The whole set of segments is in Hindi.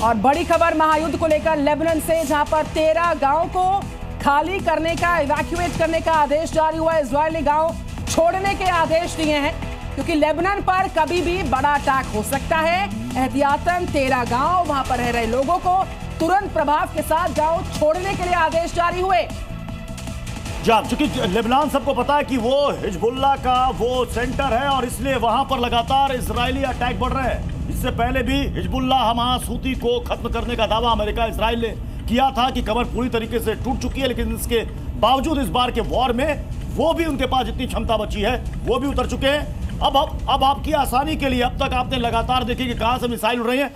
और बड़ी खबर महायुद्ध को लेकर लेबनान से, जहां पर 13 गांव को खाली करने का, इवैक्यूएट करने का आदेश जारी हुआ। इजरायली गांव छोड़ने के आदेश दिए हैं क्योंकि लेबनान पर कभी भी बड़ा अटैक हो सकता है। एहतियातन 13 गांव, वहां पर रह रहे लोगों को तुरंत प्रभाव के साथ गांव छोड़ने के लिए आदेश जारी हुए। चूंकि लेबनान सबको पता है कि वो हिजबुल्लाह का वो सेंटर है और इसलिए वहां पर लगातार इजरायली अटैक बढ़ रहे हैं। इससे पहले भी हिजबुल्लाह हमास हूती को खत्म करने का दावा अमेरिका इजराइल ने किया था कि कमर पूरी तरीके से टूट चुकी है, लेकिन इसके बावजूद इस बार के वॉर में वो भी, उनके पास जितनी क्षमता बची है वो भी उतर चुके हैं। अब आपकी आसानी के लिए अब तक आपने लगातार देखी कि कहां से मिसाइल उड़ रही हैं।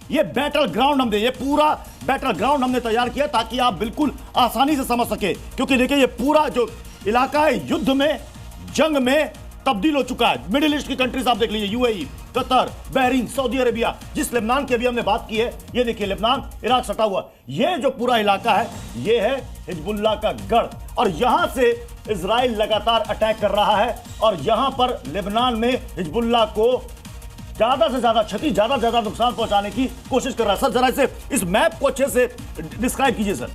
ये बैटल ग्राउंड ये पूरा बैटल ग्राउंड हमने तैयार किया ताकि आप बिल्कुल आसानी से समझ सके, क्योंकि देखिए ये पूरा जो इलाका है युद्ध में, जंग में तब्दील हो चुका है। मिडिल ईस्ट की कंट्रीज आप देख लीजिए, UAE, Qatar, Bahrain, Saudi Arabia, जिस लेबनान की अभी हमने बात की है, ये देखिए लेबनान, इराक सटा हुआ, ये जो पूरा इलाका है ये है हिजबुल्लाह का गढ़। और यहां से इजराइल लगातार अटैक कर रहा है और यहां पर लेबनान में हिजबुल्लाह को ज्यादा से ज्यादा क्षति, ज्यादा से ज्यादा नुकसान पहुंचाने की कोशिश कर रहा है। सर जरा से इस मैप को अच्छे से डिस्क्राइब कीजिए सर।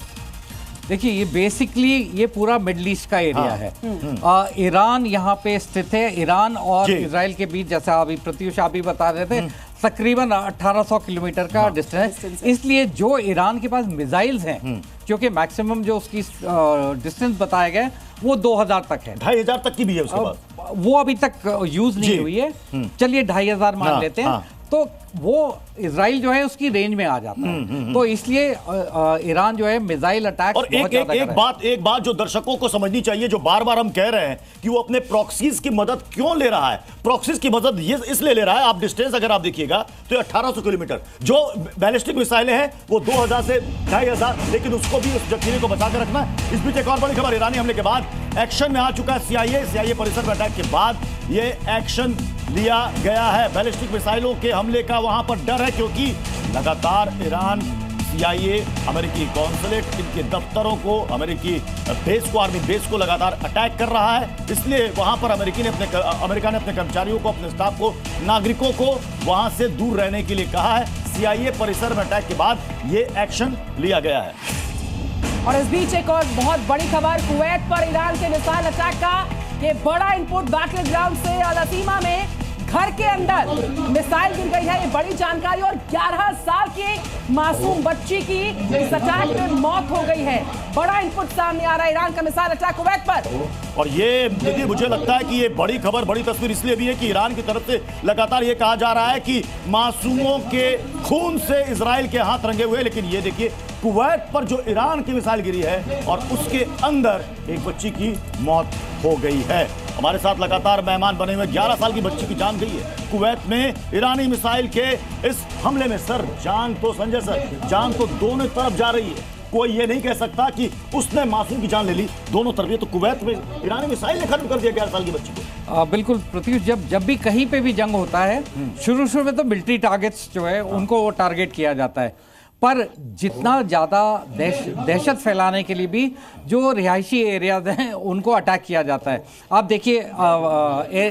देखिए ये बेसिकली ये पूरा मिडिल ईस्ट का एरिया है। ईरान यहाँ पे स्थित है। ईरान और इजराइल के बीच, जैसा अभी प्रत्युष आप भी बता रहे थे, तकरीबन 1800 किलोमीटर का डिस्टेंस। इसलिए जो ईरान के पास मिसाइल्स हैं, क्योंकि मैक्सिमम जो उसकी डिस्टेंस बताया गया वो 2000 तक है, 2500 तक की भी है उसके बाद। वो अभी तक यूज नहीं हुई है। चलिए 2500 मान लेते हैं। तो वो इजराइल जो है उसकी रेंज में आ जाता है। तो इसलिए ईरान जो है मिसाइल अटैक और एक बात जो दर्शकों को समझनी चाहिए, जो बार बार हम कह रहे हैं कि वो अपने प्रॉक्सीज की मदद क्यों ले रहा है। प्रॉक्सीज की मदद ये इसलिए ले रहा है, आप डिस्टेंस अगर आप देखिएगा तो 1800 किलोमीटर, जो बैलिस्टिक मिसाइलें हैं वो 2000 से 2500, लेकिन उसको भी, उस जखीरे को बचा कर रखना है। इस बीच एक और बड़ी खबर, ईरानी हमले के बाद एक्शन में आ चुका है सीआईए परिसर में अटैक के बाद ये एक्शन लिया गया है। बैलिस्टिक मिसाइलों के हमले का वहां पर डर है, क्योंकि लगातार ईरान, सीआईए, अमेरिकी कॉन्सुलेट, इनके दफ्तरों को, अमेरिकी बेस को, आर्मी बेस को लगातार अटैक कर रहा है। इसलिए वहां पर अमेरिका ने अपने कर्मचारियों को, अपने स्टाफ को, नागरिकों को वहां से दूर रहने के लिए कहा है। सीआईए परिसर में अटैक के बाद ये एक्शन लिया गया है। और इस बीच एक और बहुत बड़ी खबर, कुवैत पर ईरान के मिसाइल अटैक का ये बड़ा इनपुट बैटल ग्राउंड से अल असीमा में घर के अंदर मिसाइल गिर गई है। ये बड़ी जानकारी। और 11 साल की मासूम बच्ची की इस अटैक में मौत हो गई है। बड़ा इनपुट सामने आ रहा है ईरान का मिसाइल अटैक कुवैत पर। और ये देखिए, मुझे लगता है कि ये बड़ी खबर, बड़ी तस्वीर इसलिए भी है कि ईरान की तरफ से लगातार ये कहा जा रहा है कि मासूमों के खून से इजराइल के हाथ रंगे हुए। लेकिन ये देखिए, कुवैत पर जो ईरान की मिसाइल गिरी है और उसके अंदर एक बच्ची की मौत हो गई है। हमारे साथ लगातार मेहमान बने हुए 11 साल की बच्ची की जान गई है कुवैत में ईरानी मिसाइल के इस हमले में। सर जान तो, संजय सर, जान तो दोनों तरफ जा रही है। कोई ये नहीं कह सकता कि उसने मासूम की जान ले ली, दोनों तरफ। ये तो कुवैत में ईरानी मिसाइल ने खत्म कर दिया 11 साल की बच्ची को। बिल्कुल प्रत्युष, जब भी कहीं पे भी जंग होता है, शुरू में तो मिलिट्री टारगेट्स जो है उनको टारगेट किया जाता है, पर जितना ज़्यादा दहशत फैलाने के लिए भी जो रिहायशी एरियाज हैं उनको अटैक किया जाता है। आप देखिए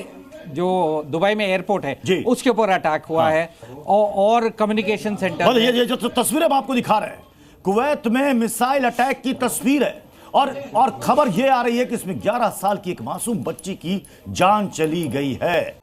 जो दुबई में एयरपोर्ट है उसके ऊपर अटैक हुआ है, और कम्युनिकेशन सेंटर। ये जो तस्वीर हम आपको दिखा रहे हैं, कुवैत में मिसाइल अटैक की तस्वीर है। और खबर ये आ रही है कि इसमें 11 साल की एक मासूम बच्ची की जान चली गई है।